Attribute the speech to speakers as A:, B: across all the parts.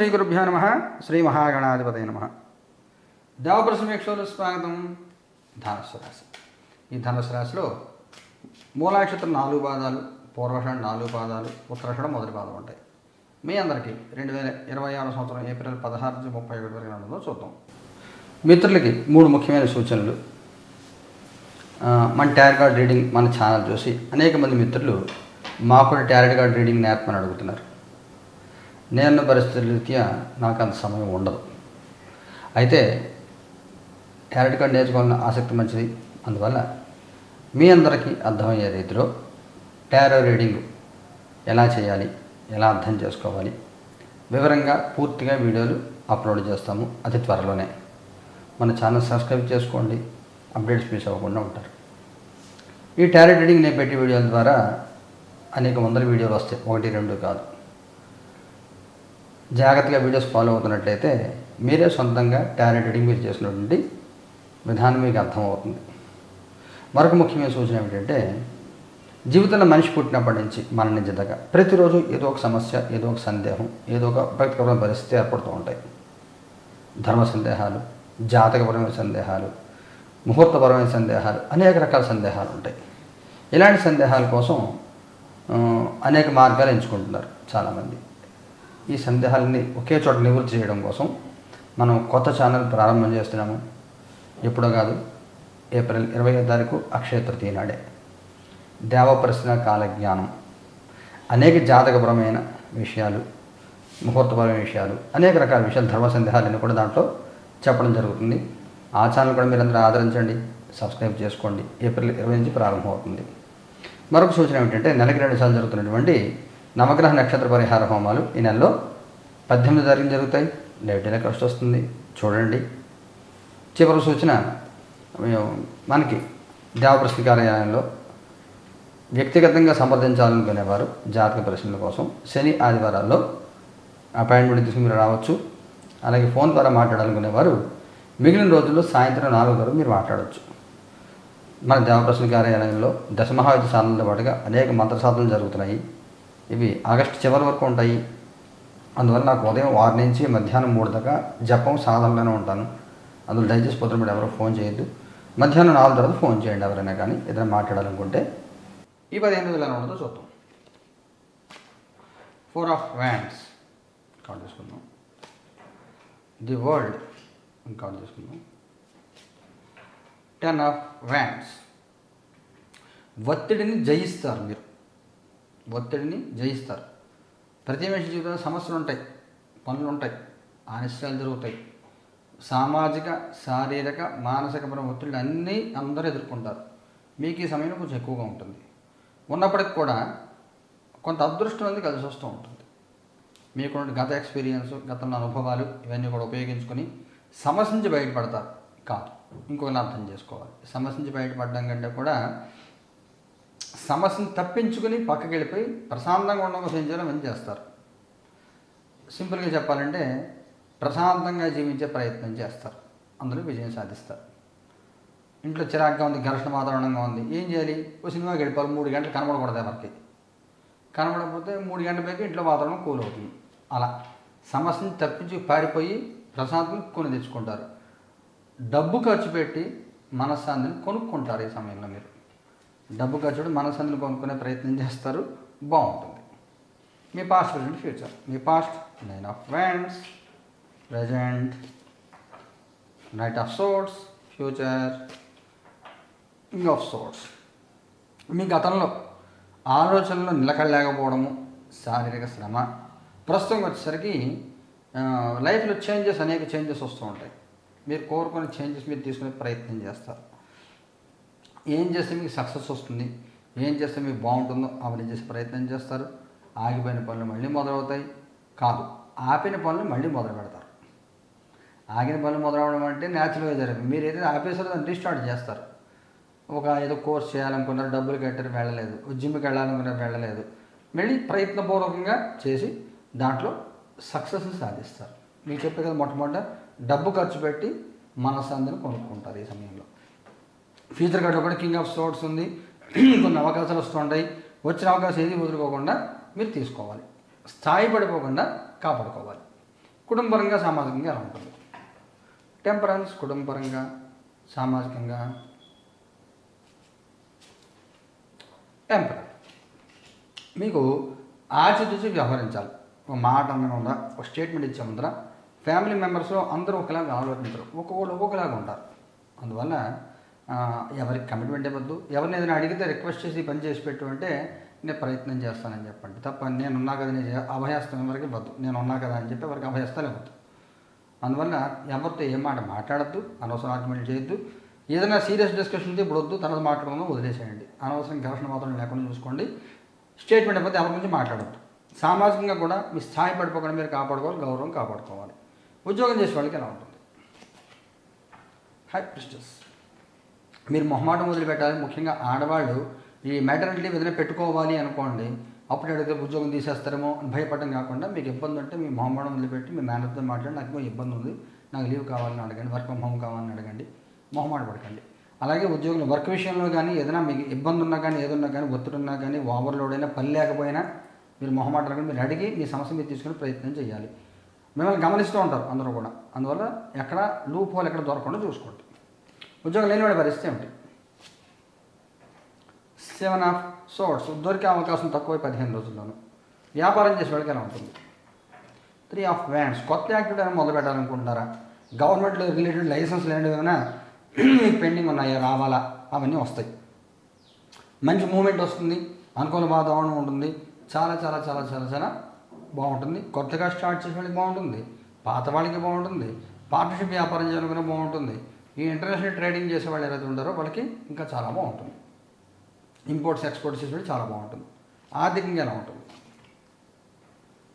A: శ్రీ గురుభ్యో నమ. శ్రీ మహాగణాధిపతయ నమ. దేవప్రసమేక్షలు స్వాగతం. ధనుస్సు రాశి. ఈ ధనుస్సు రాశిలో మూలాక్షత్రం 4 పాదాలు, పూర్వాషాఢం 4 పాదాలు, ఉత్తరాషాఢం మొదటి పాదం ఉంటాయి. మీ అందరికీ 2026 సంవత్సరం ఏప్రిల్ 16 నుంచి 31 వరకు ఉండదో చూద్దాం. మిత్రులకి 3 ముఖ్యమైన సూచనలు. మన టారో కార్డ్ రీడింగ్ మన ఛానల్ చూసి అనేక మంది మిత్రులు మాకు కూడా టారో కార్డ్ రీడింగ్ నేర్పమని అడుగుతున్నారు. నేను పరిస్థితుల రీత్యా నాకు అంత సమయం ఉండదు. అయితే టారో కార్డ్ నేర్చుకోవాలన్న ఆసక్తి మంచిది. అందువల్ల మీ అందరికీ అర్థమయ్యే రీతిలో టారో రీడింగ్ ఎలా చేయాలి, ఎలా అర్థం చేసుకోవాలి వివరంగా పూర్తిగా వీడియోలు అప్లోడ్ చేస్తాము అతి త్వరలోనే. మన ఛానల్ సబ్స్క్రైబ్ చేసుకోండి, అప్డేట్స్ మిస్ అవ్వకుండా ఉంటారు. ఈ టారో రీడింగ్ నేను పెట్టే వీడియోల ద్వారా అనేక వందల వీడియోలు వస్తాయి, 1-2 కాదు. జాగ్రత్తగా వీడియోస్ ఫాలో అవుతున్నట్లయితే మీరే సొంతంగా టారో రీడింగ్ మీరు చేసినటువంటి విధానం మీకు అర్థమవుతుంది. మరొక ముఖ్యమైన సూచన ఏమిటంటే, జీవితంలో మనిషి పుట్టినప్పటి నుంచి మన నుంచి దాకా ప్రతిరోజు ఏదో ఒక సమస్య, ఏదో ఒక సందేహం, ఏదో ఒక ఉపయుక్తమైన పరిస్థితి ఏర్పడుతూ ఉంటాయి. ధర్మ సందేహాలు, జాతకపరమైన సందేహాలు, ముహూర్తపరమైన సందేహాలు, అనేక రకాల సందేహాలు ఉంటాయి. ఇలాంటి సందేహాల కోసం అనేక మార్గాలు ఎంచుకుంటున్నారు చాలామంది. ఈ సందేహాలని ఒకే చోట నివృత్తి చేయడం కోసం మనం కొత్త ఛానల్ ప్రారంభం చేస్తున్నాము. ఎప్పుడో కాదు, ఏప్రిల్ 20వ తారీఖు అక్షయ తృతీయ నాడే. దేవప్రశ్న కాలజ్ఞానం, అనేక జాతకపరమైన విషయాలు, ముహూర్తపరమైన విషయాలు, అనేక రకాల విషయాలు, ధర్మ సందేహాలన్నీ కూడా దాంట్లో చెప్పడం జరుగుతుంది. ఆ ఛానల్ కూడా మీరందరూ ఆదరించండి, సబ్స్క్రైబ్ చేసుకోండి. ఏప్రిల్ 20 నుంచి ప్రారంభమవుతుంది. మరొక సూచన ఏమిటంటే, నెలకి 2 సార్లు జరుగుతున్నటువంటి నవగ్రహ నక్షత్ర పరిహార హోమాలు ఈ నెలలో 18వ తారీఖు జరుగుతాయి. లైవ్ టెలికాస్ట్ వస్తుంది, చూడండి. చివరి సూచన, మనకి దేవప్రశ్న కార్యాలయంలో వ్యక్తిగతంగా సంప్రదించాలనుకునేవారు జాతక ప్రశ్నల కోసం శని ఆదివారాల్లో అపాయింట్మెంట్ తీసుకుని మీరు రావచ్చు. అలాగే ఫోన్ ద్వారా మాట్లాడాలనుకునేవారు మిగిలిన రోజుల్లో సాయంత్రం 4 వరకు మీరు మాట్లాడవచ్చు. మన దేవప్రశ్న కార్యాలయంలో దశమహాయుధ సాధనలతో పాటుగా అనేక మంత్ర సాధనలు జరుగుతున్నాయి. ఇవి ఆగస్టు చివరి వరకు ఉంటాయి. అందువల్ల నాకు ఉదయం 6 నుంచి మధ్యాహ్నం 3 దాకా జపం సాధనలోనే ఉంటాను. అందులో దయచేసి పొద్దున ఎవరో ఫోన్ చేయొద్దు. మధ్యాహ్నం 4 తర్వాత ఫోన్ చేయండి ఎవరైనా కానీ ఏదైనా మాట్లాడాలనుకుంటే. ఈ 15 రోజులు ఎలా ఉండదో చూద్దాం. 4 ఆఫ్ వ్యాండ్స్ కౌంట్ చేసుకుందాం. ది వరల్డ్ కౌంట్ చేసుకుందాం. 10 ఆఫ్ వ్యాండ్స్. ఒత్తిడిని జయిస్తారు మీరు, ఒత్తిడిని జయిస్తారు. ప్రతి మనిషి జీవితంలో సమస్యలు ఉంటాయి, పనులు ఉంటాయి, అనిష్టాలు జరుగుతాయి. సామాజిక, శారీరక, మానసికపరమైన ఒత్తిళ్ళు అన్నీ అందరూ ఎదుర్కొంటారు. మీకు ఈ సమయంలో కొంచెం ఎక్కువగా ఉంటుంది. ఉన్నప్పటికి కూడా కొంత అదృష్టం అనేది కలిసి వస్తూ ఉంటుంది. మీకున్న గత ఎక్స్పీరియన్స్, గతంలో అనుభవాలు ఇవన్నీ కూడా ఉపయోగించుకొని సమస్య నుంచి బయటపడతారు. కాదు, ఇంకొకరిని అర్థం చేసుకోవాలి. సమస్య నుంచి బయటపడడం కంటే కూడా సమస్యను తప్పించుకుని పక్కకి వెళ్ళిపోయి ప్రశాంతంగా ఉండడం కోసం ఏం చేయాలో మంచి చేస్తారు. సింపుల్గా చెప్పాలంటే ప్రశాంతంగా జీవించే ప్రయత్నం చేస్తారు, అందులో విజయం సాధిస్తారు. ఇంట్లో చిరాగ్గా ఉంది, ఘర్షణ వాతావరణంగా ఉంది, ఏం చేయాలి? ఓ సినిమాకి వెళ్ళిపోవాలి. 3 గంటలు కనబడకూడదు ఎవరికి. కనబడకపోతే 3 గంటల పైకి ఇంట్లో వాతావరణం కూల్ అవుతుంది. అలా సమస్యని తప్పించి పారిపోయి ప్రశాంతంగా కొని తెచ్చుకుంటారు. డబ్బు ఖర్చు పెట్టి మనశ్శాంతిని కొనుక్కుంటారు. ఈ సమయంలో మీరు డబ్బు ఖర్చు పెట్టి మనశ్శాంతిని కొనుక్కునే ప్రయత్నం చేస్తారు. బాగుంటుంది. మీ పాస్ట్, ప్రజెంట్, ఫ్యూచర్. మీ past 9 of wands, present knight of swords, future king of swords. మీ గతంలో ఆలోచనలు నిలకడలేకపోవడము, శారీరక శ్రమ. ప్రస్తుతం వచ్చేసరికి లైఫ్లో అనేక చేంజెస్ వస్తూ ఉంటాయి. మీరు కోరుకునే చేంజెస్ మీరు తీసుకునే ప్రయత్నం చేస్తారు. ఏం చేస్తే మీకు సక్సెస్ వస్తుంది, ఏం చేస్తే మీకు బాగుంటుందో అవన్నీ చేసే ప్రయత్నం చేస్తారు. ఆగిపోయిన పనులు మళ్ళీ మొదలవుతాయి. కాదు, ఆపిన పనులు మళ్ళీ మొదలు పెడతారు. ఆగిన పనులు మొదలవడం అంటే న్యాచురల్గా జరుగుతుంది. మీరు ఏదైతే ఆపేసారో దాన్ని రీస్టార్ట్ చేస్తారు. ఏదో కోర్స్ చేయాలనుకున్నారు, డబ్బులు కట్టారు, వెళ్ళలేదు. జిమ్కి వెళ్ళాలనుకున్నారు, వెళ్ళలేదు. మళ్ళీ ప్రయత్నపూర్వకంగా చేసి దాంట్లో సక్సెస్ సాధిస్తారు. మీకు చెప్పే కదా, మొట్టమొదట డబ్బు ఖర్చు పెట్టి మనశ్శాంతిని కొనుక్కుంటారు ఈ సమయంలో. ఫ్యూచర్ కార్డులో కూడా కింగ్ ఆఫ్ సోర్డ్స్ ఉంది. కొన్ని అవకాశాలు వస్తుంటాయి. వచ్చిన అవకాశం ఏది వదులుకోకుండా మీరు తీసుకోవాలి. స్థాయి పడిపోకుండా కాపాడుకోవాలి. కుటుంబపరంగా సామాజికంగా ఎలా ఉంటుంది? టెంపరెన్స్ కుటుంబపరంగా సామాజికంగా టెంపరెన్స్ మీకు ఆచితూచి వ్యవహరించాలి. ఒక మాట అనకుండా ఒక స్టేట్మెంట్ ఇచ్చే ముందర ఫ్యామిలీ మెంబర్స్లో అందరూ ఒకలాగా ఆలోచించరు, ఒక్కొక్కలాగా ఉంటారు. అందువల్ల ఎవరికి కమిట్మెంట్ ఇవ్వద్దు. ఎవరిని ఏదైనా అడిగితే రిక్వెస్ట్ చేసి పని చేసి పెట్టు అంటే నేను ప్రయత్నం చేస్తానని చెప్పండి తప్ప నేనున్నా కదా నేను అభయస్థం ఎవరికి ఇవ్వద్దు. నేను ఉన్నా కదా అని చెప్పి ఎవరికి అభయస్థాలు ఇవ్వద్దు. అందువల్ల ఎవరితో ఏం మాట మాట్లాడద్దు, అనవసరం ఆర్గ్యుమెంట్ చేయొద్దు. ఏదైనా సీరియస్ డిస్కషన్ ఉంటే ఇప్పుడు వద్దు, తర్వాత మాట్లాడడం వదిలేసేయండి. అనవసరం ఘర్షణ మాత్రం లేకుండా చూసుకోండి. స్టేట్మెంట్ అయిపోతే ఎవరి గురించి మాట్లాడద్దు. సామాజికంగా కూడా మీ స్థాయి పడిపోకుండా మీరు కాపాడుకోవాలి, గౌరవం కాపాడుకోవాలి. ఉద్యోగం చేసే వాళ్ళకి ఎలా ఉంటుంది? హై ప్రిస్టెస్ మీరు మొహమాటం వదిలిపెట్టాలి. ముఖ్యంగా ఆడవాళ్ళు ఈ మెటర్నిటీ ఏదైనా పెట్టుకోవాలి అనుకోండి, అప్పుడు అడిగితే ఉద్యోగం తీసేస్తారేమో అని భయపడడం కాకుండా మీకు ఇబ్బంది ఉంటే మీ మొహమాటం వదిలిపెట్టి మీ మేనేజర్తో మాట్లాడి నాకు ఇబ్బంది ఉంది, నాకు లీవ్ కావాలని అడగండి, వర్క్ ఫ్రమ్ హోమ్ కావాలని అడగండి, మొహమాట పడకండి. అలాగే ఉద్యోగులు వర్క్ విషయంలో కానీ ఏదైనా మీకు ఇబ్బంది ఉన్నా కానీ ఏదున్నా కానీ ఒత్తిడి ఉన్నా కానీ ఓవర్లోడ్ అయినా పని లేకపోయినా మీరు మొహమాట పడకండి. మీరు అడిగి మీ సమస్య మీరు తీసుకుని ప్రయత్నం చేయాలి. మిమ్మల్ని గమనిస్తూ ఉంటారు అందరూ కూడా. అందువల్ల ఎక్కడ లూప్ హోల్ ఎక్కడ దొరకకుండా చూసుకోండి. ఉద్యోగం లేనివాడి పరిస్థితి ఏమిటి? 7 ఆఫ్ సోర్ట్స్ దొరికే అవకాశం తక్కువ 15 రోజుల్లోనూ. వ్యాపారం చేసే వాళ్ళకి ఎలా ఉంటుంది? 3 ఆఫ్ వ్యాండ్స్ కొత్త యాక్టివిటీ అయినా మొదలు పెట్టాలనుకుంటున్నారా? గవర్నమెంట్ రిలేటెడ్ లైసెన్స్ లేనివి ఏమైనా మీకు పెండింగ్ ఉన్నాయా, రావాలా, అవన్నీ వస్తాయి. మంచి మూమెంట్ వస్తుంది, అనుకూల వాతావరణం ఉంటుంది, చాలా చాలా చాలా చాలా చాలా బాగుంటుంది. కొత్తగా స్టార్ట్ చేసే వాళ్ళకి బాగుంటుంది, పాత వాళ్ళకి బాగుంటుంది, పార్ట్నర్షిప్ వ్యాపారం చేయాలనుకునే బాగుంటుంది. ఈ ఇంటర్నేషనల్ ట్రేడింగ్ చేసే వాళ్ళు ఎవరైతే ఉంటారో వాళ్ళకి ఇంకా చాలా బాగుంటుంది. ఇంపోర్ట్స్ ఎక్స్పోర్ట్స్ చేసే వాళ్ళు చాలా బాగుంటుంది. ఆర్థికంగా ఎలా ఉంటుంది?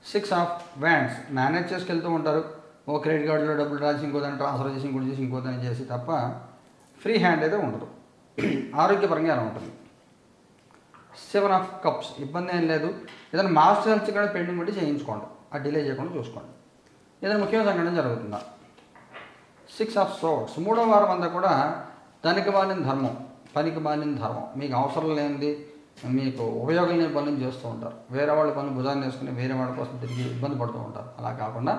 A: 6 ఆఫ్ వ్యాండ్స్ మేనేజ్ చేసుకెళ్తూ ఉంటారు. ఓ క్రెడిట్ కార్డులో డబ్బులు రాసి ఇంకోదాన్ని ట్రాన్స్ఫర్ చేసి ఇంకోటి చేసి ఇంకోదాన్ని చేసి తప్ప ఫ్రీ హ్యాండ్ అయితే ఉండదు. ఆరోగ్యపరంగా ఎలా ఉంటుంది? 7 ఆఫ్ కప్స్ ఇబ్బంది ఏం లేదు. ఏదైనా మాస్టర్ హెల్త్ కూడా పెండింగ్ ఉంటే చేయించుకోండి, ఆ డిలే చేయకుండా చూసుకోండి. ఏదైనా ముఖ్యమైన సంఘటన జరుగుతుందా? 6 ఆఫ్ సోర్ట్స్ మూడో వారం అంతా కూడా పనికి మాలిన ధర్మం మీకు అవసరం లేనిది, మీకు ఉపయోగం లేని పనులు చేస్తూ ఉంటారు. వేరే వాళ్ళ పనులు భుజాన్ని వేసుకుని వేరే వాళ్ళ కోసం తిరిగి ఇబ్బంది పడుతూ ఉంటారు. అలా కాకుండా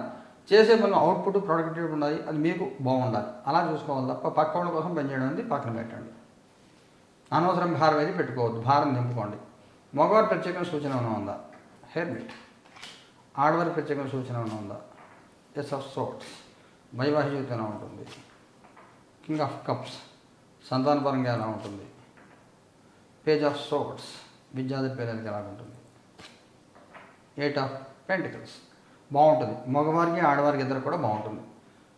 A: చేసే పనులు అవుట్పుట్ ప్రొడక్టివిటీ ఉండాలి, అది మీకు బాగుండాలి. అలా చూసుకోవాలి తప్ప పక్క వాళ్ళ కోసం పనిచేయడం అనేది పక్కన పెట్టండి. అనవసరం భారం అయితే పెట్టుకోవద్దు, భారం నింపుకోండి. మగవారి ప్రత్యేకమైన సూచన ఏమైనా ఉందా? హెర్మిట్. ఆడవారి ప్రత్యేకమైన సూచన ఏమైనా ఉందా? ఎస్ ఆఫ్ సోర్ట్స్ వైవాహిక జీవితం ఎలా ఉంటుంది? కింగ్ ఆఫ్ కప్స్ సంతానపరంగా ఎలా ఉంటుంది? పేజ్ ఆఫ్ సోర్ట్స్ విద్యార్థి పిల్లలకి ఎలా ఉంటుంది? 8 ఆఫ్ పెంటికల్స్ బాగుంటుంది. మగవారికి ఆడవారికి ఇద్దరు కూడా బాగుంటుంది.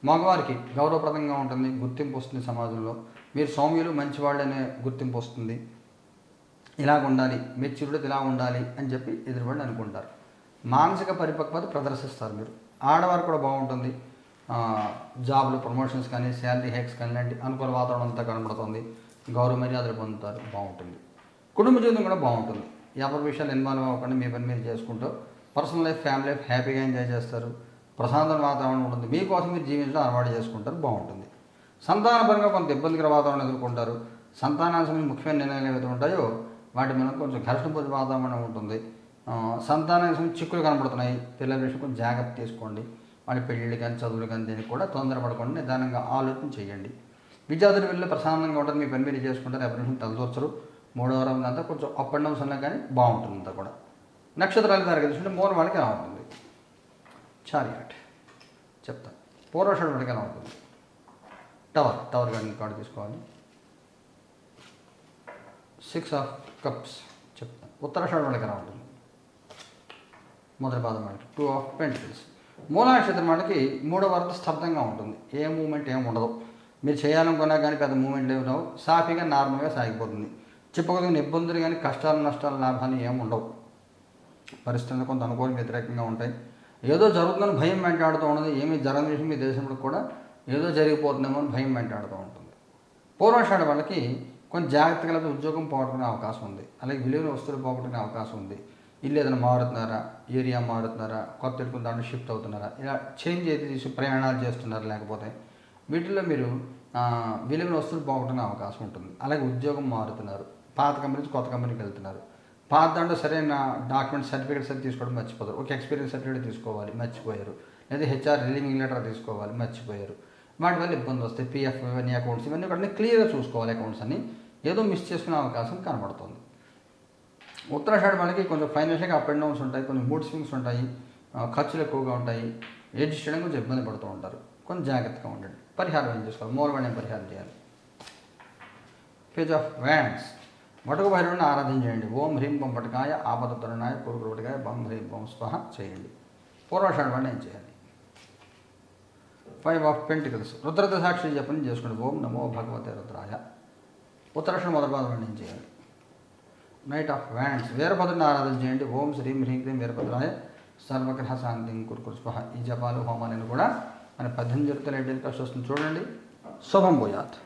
A: మగవారికి గౌరవప్రదంగా ఉంటుంది, గుర్తింపు వస్తుంది సమాజంలో. మీరు సౌమ్యులు మంచివాళ్ళు అనే గుర్తింపు వస్తుంది. ఇలాగ ఉండాలి, మెచ్యూరిటీ ఇలా ఉండాలి అని చెప్పి ఎదురుబడి అనుకుంటారు. మానసిక పరిపక్వత ప్రదర్శిస్తారు మీరు. ఆడవారు కూడా బాగుంటుంది. జాబ్లో ప్రమోషన్స్ కానీ శాలరీ హైక్స్ కానీ లాంటి అనుకూల వాతావరణం అంతా కనబడుతుంది. గౌరవ మర్యాదలు పొందుతారు, బాగుంటుంది. కుటుంబ జీవితం కూడా బాగుంటుంది. ఎవరి విషయాలు ఇన్వాల్వ్ అవ్వకుండా మీ పని మీరు చేసుకుంటూ పర్సనల్ లైఫ్ ఫ్యామిలీ లైఫ్ హ్యాపీగా ఎంజాయ్ చేస్తారు. ప్రశాంతమైన వాతావరణం ఉంటుంది, మీకోసం మీరు జీవించడం అలవాటు చేసుకుంటారు, బాగుంటుంది. సంతానపరంగా కొంత ఇబ్బందికర వాతావరణం ఎదుర్కొంటారు. సంతానానికి ముఖ్యమైన నిర్ణయాలు ఏవైతే ఉంటాయో వాటి మీద కొంచెం ఘర్షణపూరిత వాతావరణం ఉంటుంది. సంతానానికి చిక్కులు కనబడుతున్నాయి, పిల్లల విషయం కొంచెం జాగ్రత్త తీసుకోండి. వాళ్ళ పెళ్ళిళ్ళు కానీ చదువులు కానీ దీనికి కూడా తొందరపడకుండా నిదానంగా ఆలోచన చేయండి. విద్యార్థుల వెళ్ళి ప్రశాంతంగా ఉంటుంది, మీ పని మీరు చేసుకుంటారు, ఎవరి విషయం తలదూర్చరు. మూడవ వారం అంతా కొంచెం అప్ అండ్ డౌన్స్ ఉన్నా కానీ బాగుంటుంది అంతా కూడా. నక్షత్రాలు తరగతి మూల వాళ్ళకి ఎలా ఉంటుంది? చారియాట్ చెప్తాను. పూర్వాషాఢ వాళ్ళకి ఎలా ఉంటుంది? టవర్ కానీ కార్డు తీసుకోవాలి. 6 ఆఫ్ కప్స్ చెప్తాను. ఉత్తరాషాఢ వాళ్ళకి ఎలా ఉంటుంది? మొదటి పాదం వాళ్ళకి 2 ఆఫ్ పెంటికల్స్. మూలా నక్షత్రం వాళ్ళకి మూడో వారం స్తబ్దంగా ఉంటుంది, ఏ మూమెంట్ ఏమి ఉండదు. మీరు చేయాలనుకున్నా కానీ పెద్ద మూమెంట్ ఏమి ఉండవు, సాఫీగా నార్మల్గా సాగిపోతుంది. చెప్పుకోదగిన ఇబ్బందులు కానీ కష్టాలు నష్టాలు లాభాలు ఏమి ఉండవు. పరిస్థితులు కొంత అనుకూలం వ్యతిరేకంగా ఉంటాయి. ఏదో జరుగుతుందని భయం వెంటాడుతూ ఉండదు. ఏమీ జరగని విషయం మీ దేశంలో కూడా ఏదో జరిగిపోతుందేమో అని భయం వెంటాడుతూ ఉంటుంది. పూర్వాషాఢ వాళ్ళకి కొంచెం జాగ్రత్తగా ఉద్యోగం పోగొట్టుకునే అవకాశం ఉంది. అలాగే విలువైన వస్తువులు పోగొట్టుకునే అవకాశం ఉంది. ఇల్లు ఏదైనా మారుతున్నారా, ఏరియా మారుతున్నారా, కొత్త ఇల్లు దాంట్లో షిఫ్ట్ అవుతున్నారా, ఇలా చేంజ్ అయితే తీసి ప్రయాణాలు చేస్తున్నారా, లేకపోతే వీటిల్లో మీరు విలువైన వస్తువులు పోగొట్టుకునే అవకాశం ఉంటుంది. అలాగే ఉద్యోగం మారుతున్నారు, పాత కంపెనీ నుంచి కొత్త కంపెనీకి వెళ్తున్నారు. పాత దాంట్లో సరైన డాక్యుమెంట్ సర్టిఫికేట్స్ అది తీసుకోవడం మర్చిపోతారు. ఒక ఎక్స్పీరియన్స్ సర్టిఫికేట్ తీసుకోవాలి, మర్చిపోయారు. లేదా హెచ్ఆర్ రిలీవింగ్ లెటర్ తీసుకోవాలి, మర్చిపోయారు, వాటి వల్ల ఇబ్బంది వస్తాయి. పిఎఫ్ ఇవన్నీ అకౌంట్స్ ఇవన్నీ కూడా క్లియర్గా చూసుకోవాలి. అకౌంట్స్ అని ఏదో మిస్ చేసుకునే అవకాశం కనబడుతుంది. ఉత్తరాషాఢ వాళ్ళకి కొంచెం ఫైనాన్షియల్గా అప్ అండ్ డౌన్స్ ఉంటాయి, కొన్ని మూడ్ స్వింగ్స్ ఉంటాయి, ఖర్చులు ఎక్కువగా ఉంటాయి, అడ్జస్ట్ చేయడం కొంచెం ఇబ్బంది పడుతూ ఉంటారు. కొంచెం జాగ్రత్తగా ఉండండి. పరిహారం ఏం చేసుకోవాలి? మూలవాణ్యం పరిహారం చేయాలి. పేజ్ ఆఫ్ వ్యాండ్స్, వటక భైరవుని ఆరాధించేయండి. ఓం హ్రీం బొం పటకాయ ఆపదతరుణాయ పూర్వపటకాయ బం హ్రీం బొం స్వహ చేయండి. పూర్వాషాఢ వాడిని ఏం చేయాలి? 5 ఆఫ్ పెంటికల్స్, రుద్రత సాక్షి జపం చేసుకోండి. ఓం నమో భగవతే రుద్రాయ. ఉత్తరాషాఢ మొదటి భాగం వాడిని ఏం చేయాలి? నైట్ ఆఫ్ వ్యాండ్స్, వీరభద్రుని ఆరాధన చేయండి. ఓం శ్రీం హ్రీం క్రీం వీరభద్రాయ సర్వగ్రహ శాంతి కురుకురు స్వహ. ఈ జపాలు హోమాలను కూడా మన 18 జరుగుతున్న ఎడ్డీలు వస్తుంది చూడండి. శుభం భూయాత్.